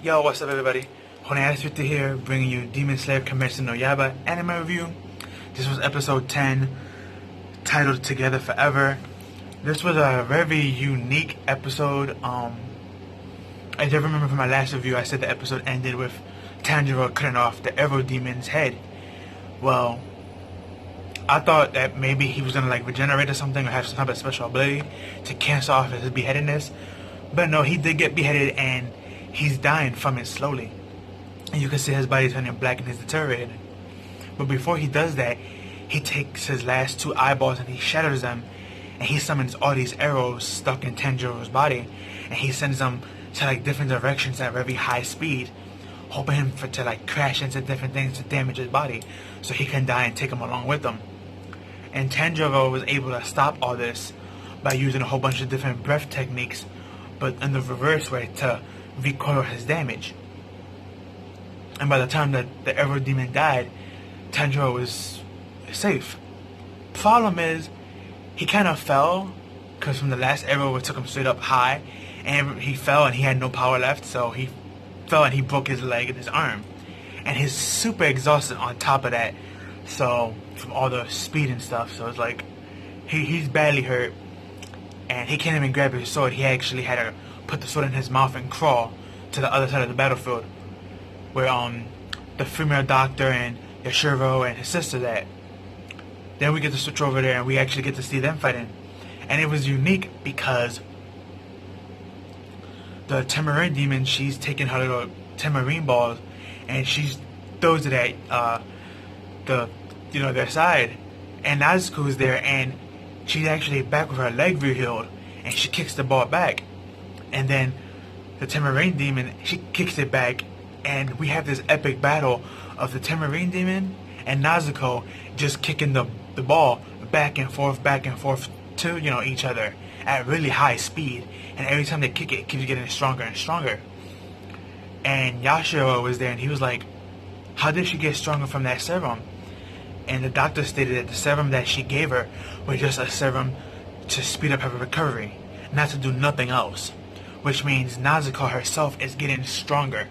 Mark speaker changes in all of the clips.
Speaker 1: Yo, what's up everybody? Honeyaswita here, bringing you Demon Slayer Kimetsu no Yaibe anime review. This was episode 10, titled Together Forever. This was a very unique episode. I do remember from my last review I said the episode ended with Tanjiro cutting off the Arrow Demon's head. Well, I thought that maybe he was gonna like regenerate or something, or have some type of special ability to cancel off his beheadedness. But no, he did get beheaded and he's dying from it slowly. And you can see his body turning black and he's deteriorating. But before he does that, he takes his last two eyeballs and he shatters them. And he summons all these arrows stuck in Tanjiro's body. And he sends them to like different directions at very high speed, hoping him to like crash into different things to damage his body, so he can die and take him along with him. And Tanjiro was able to stop all this by using a whole bunch of different breath techniques, but in the reverse way to recoil his damage. And by the time that the Arrow Demon died, Tanjiro was safe. Problem is, he kind of fell, because from the last arrow it took him straight up high, and he fell and he had no power left, so he fell and he broke his leg and his arm. And he's super exhausted on top of that, so from all the speed and stuff, so it's like he's badly hurt, and he can't even grab his sword. He actually had to put the sword in his mouth and crawl to the other side of the battlefield, where the female doctor and Yashiro and his sister's at. Then we get to switch over there and we actually get to see them fighting. And it was unique because the Tamarine Demon, she's taking her little Tamarine balls and she throws it at their side. And Nezuko's there and she's actually back with her leg rehealed and she kicks the ball back. And then the Tamarine Demon, she kicks it back and we have this epic battle of the Tamarine Demon and Nezuko just kicking the ball back and forth to each other at really high speed, and every time they kick it, it keeps getting stronger and stronger. And Yashiro was there and he was like, how did she get stronger from that serum? And the doctor stated that the serum that she gave her was just a serum to speed up her recovery, not to do nothing else, which means Nezuko herself is getting stronger,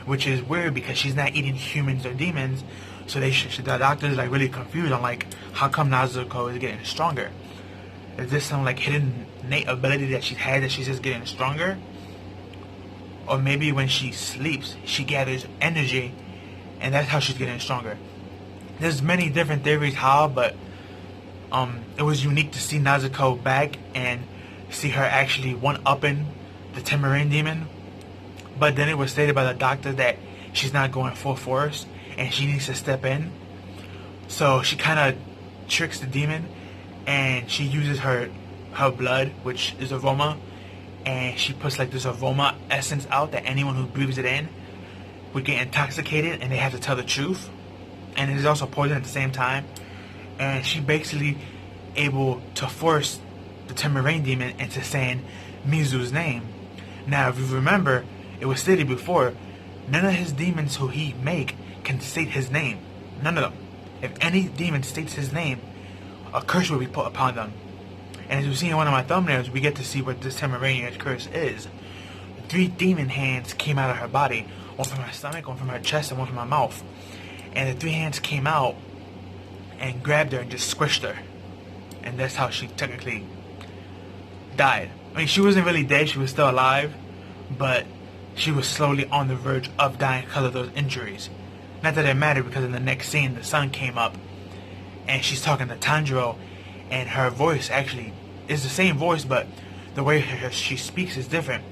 Speaker 1: which is weird because she's not eating humans or demons. So the doctor is like really confused on like how come Nezuko is getting stronger. Is this some like hidden innate ability that she's had that she's just getting stronger? Or maybe when she sleeps, she gathers energy and that's how she's getting stronger. There's many different theories how, but it was unique to see Nezuko back and see her actually one-upping the Tamarine Demon. But then it was stated by the doctor that she's not going full force and she needs to step in. So she kind of tricks the demon and she uses her blood, which is aroma, and she puts like this aroma essence out that anyone who breathes it in would get intoxicated and they have to tell the truth. And it is also poison at the same time. And she basically able to force the Tamarine Demon into saying Mizu's name. Now if you remember, it was stated before, none of his demons who he make can state his name. None of them. If any demon states his name, a curse will be put upon them. And as you see in one of my thumbnails, we get to see what this Tamarine curse is. 3 demon hands came out of her body, one from her stomach, one from her chest, and one from her mouth. And the 3 hands came out and grabbed her and just squished her. And that's how she technically died. I mean, she wasn't really dead, she was still alive, but she was slowly on the verge of dying because of those injuries. Not that it mattered, because in the next scene the sun came up and she's talking to Tanjiro and her voice actually is the same voice, but the way she speaks is different.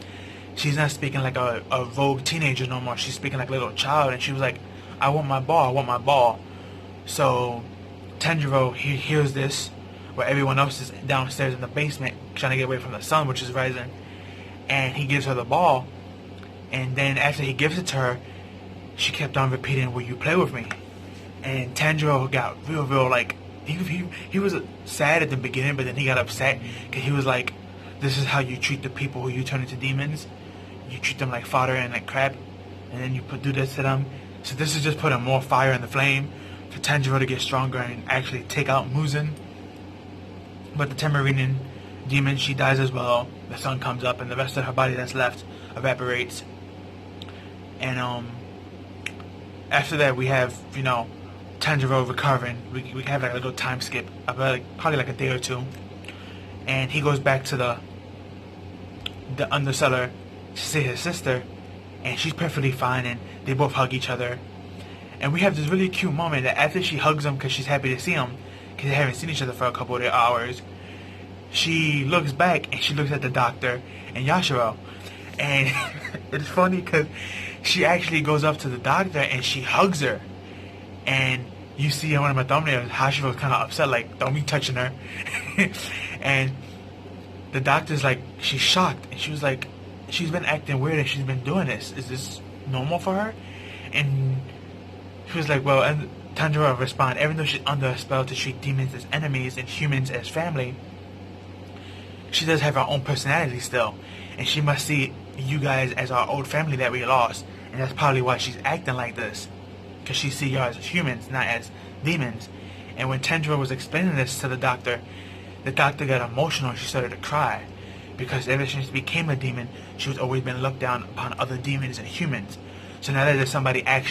Speaker 1: She's not speaking like a rogue teenager no more. She's speaking like a little child, and she was like, I want my ball, I want my ball. So Tanjiro, he hears this where everyone else is downstairs in the basement trying to get away from the sun, which is rising, and he gives her the ball. And then after he gives it to her, she kept on repeating, will you play with me? And Tanjiro got real like, he was sad at the beginning, but then he got upset because he was like, this is how you treat the people who you turn into demons. You treat them like fodder and like crap, and then you do this to them. So this is just putting more fire in the flame for Tanjiro to get stronger and actually take out Muzan. But the Tamarine Demon, she dies as well. The sun comes up and the rest of her body that's left evaporates. And after that we have, you know, Tanjiro recovering. We have like a little time skip about probably like a day or two, and he goes back to the undercellar to see his sister, and she's perfectly fine, and they both hug each other. And we have this really cute moment that after she hugs him because she's happy to see him, because they haven't seen each other for a couple of hours, she looks back and she looks at the doctor and Yashiro, and it's funny because she actually goes up to the doctor and she hugs her, and you see in one of my thumbnails Hashiro's kind of upset, like, don't be touching her. And the doctor's like, she's shocked, and she was like, she's been acting weird and she's been doing this. Is this normal for her? And she was like, well, and Tanjiro responded, even though she's under a spell to treat demons as enemies and humans as family, she does have her own personality still, and she must see you guys as our old family that we lost, and that's probably why she's acting like this, because she sees y'all as humans, not as demons. And when Tanjiro was explaining this to the doctor got emotional and she started to cry, because ever since she became a demon, she was always been looked down upon other demons and humans. So now that there's somebody that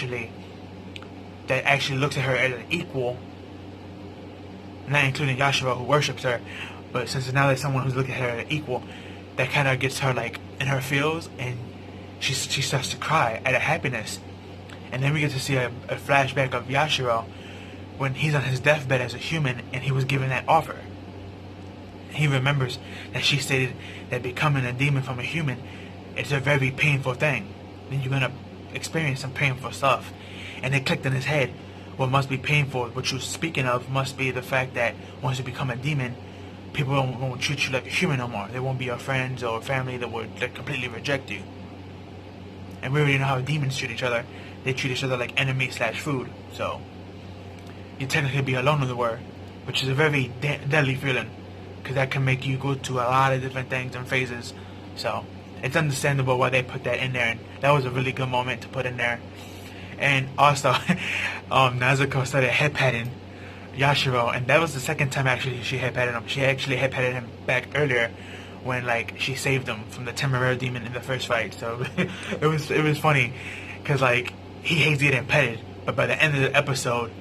Speaker 1: actually looks at her as an equal, not including Yashiro who worships her, but since now there's someone who's looking at her as an equal, that kind of gets her like in her feels, and she starts to cry out of happiness. And then we get to see a flashback of Yashiro when he's on his deathbed as a human and he was given that offer. He remembers that she stated that becoming a demon from a human is a very painful thing. Then you're going to experience some painful stuff. And it clicked in his head, what must be painful, what you're speaking of must be the fact that once you become a demon, people won't treat you like a human no more. They won't be your friends or family that would completely reject you. And we already know how demons treat each other. They treat each other like enemy/food. So you technically be alone in the world, which is a very deadly feeling, because that can make you go to a lot of different things and phases. So it's understandable why they put that in there, and that was a really good moment to put in there. And also, Nezuko started head patting Yashiro, and that was the second time actually she head patted him. She actually head patted him back earlier when like she saved him from the temporary demon in the first fight. So it was funny because like he hates getting petted, but by the end of the episode,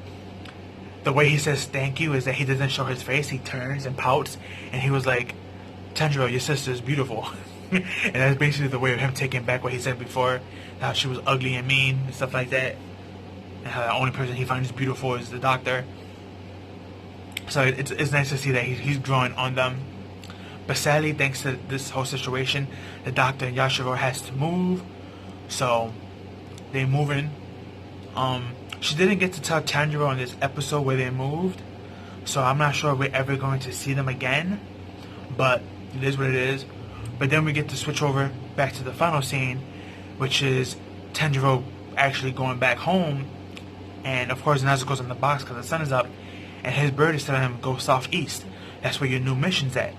Speaker 1: the way he says thank you is that he doesn't show his face. He turns and pouts, and he was like, Tanjiro, your sister's beautiful. And that's basically the way of him taking back what he said before, how she was ugly and mean and stuff like that, and how the only person he finds beautiful is the doctor. So it's nice to see that he's growing on them. But sadly, thanks to this whole situation, the doctor and Yashiro has to move, so they moving. She didn't get to tell Tanjiro in this episode where they moved, so I'm not sure if we're ever going to see them again, but it is what it is. But then we get to switch over back to the final scene, which is Tanjiro actually going back home, and of course Nezuko's in the box because the sun is up, and his bird is telling him go southeast. That's where your new mission's at.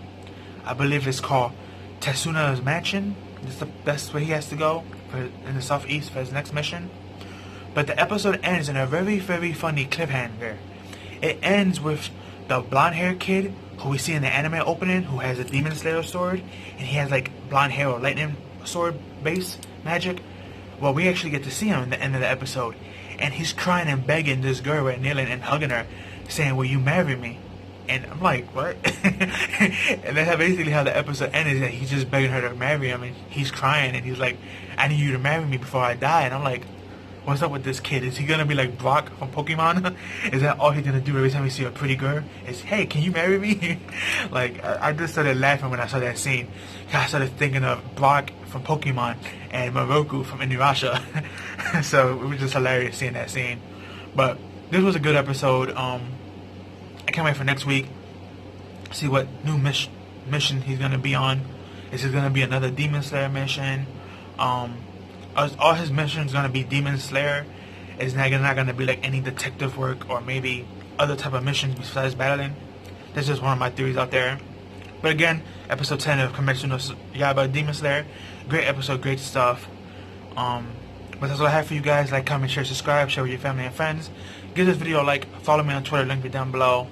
Speaker 1: I believe it's called Tetsuna's Mansion. That's where he has to go in the southeast for his next mission. But the episode ends in a very, very funny cliffhanger. It ends with the blonde-haired kid who we see in the anime opening, who has a Demon Slayer sword, and he has like blonde hair or lightning sword base magic. Well, we actually get to see him in the end of the episode, and he's crying and begging this girl and kneeling and hugging her, saying, will you marry me? And I'm like, what? And that's basically how the episode ended, that he's just begging her to marry him, and he's crying, and he's like, I need you to marry me before I die. And I'm like, what's up with this kid? Is he gonna be like Brock from Pokemon? Is that all he's gonna do every time he see a pretty girl? Is, hey, can you marry me? Like, I just started laughing when I saw that scene. I started thinking of Brock from Pokemon and Moroku from Inuyasha. So it was just hilarious seeing that scene. But this was a good episode. I can't wait for next week. See what new mission he's gonna be on. Is it gonna be another Demon Slayer mission? All his missions gonna be Demon Slayer? Is not gonna be like any detective work or maybe other type of missions besides battling? That's just one of my theories out there. But again, episode 10 of Kimetsu no Yaibe Demon Slayer. Great episode, great stuff. But that's all I have for you guys. Like, comment, share, subscribe, share with your family and friends. Give this video a like. Follow me on Twitter, link it down below.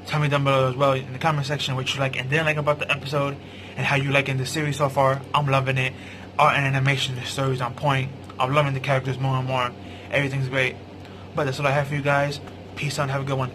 Speaker 1: Tell me down below as well in the comment section what you like and didn't like about the episode, and how you liking the series so far. I'm loving it. Art and animation, the story's on point. I'm loving the characters more and more. Everything's great. But that's all I have for you guys. Peace out and have a good one.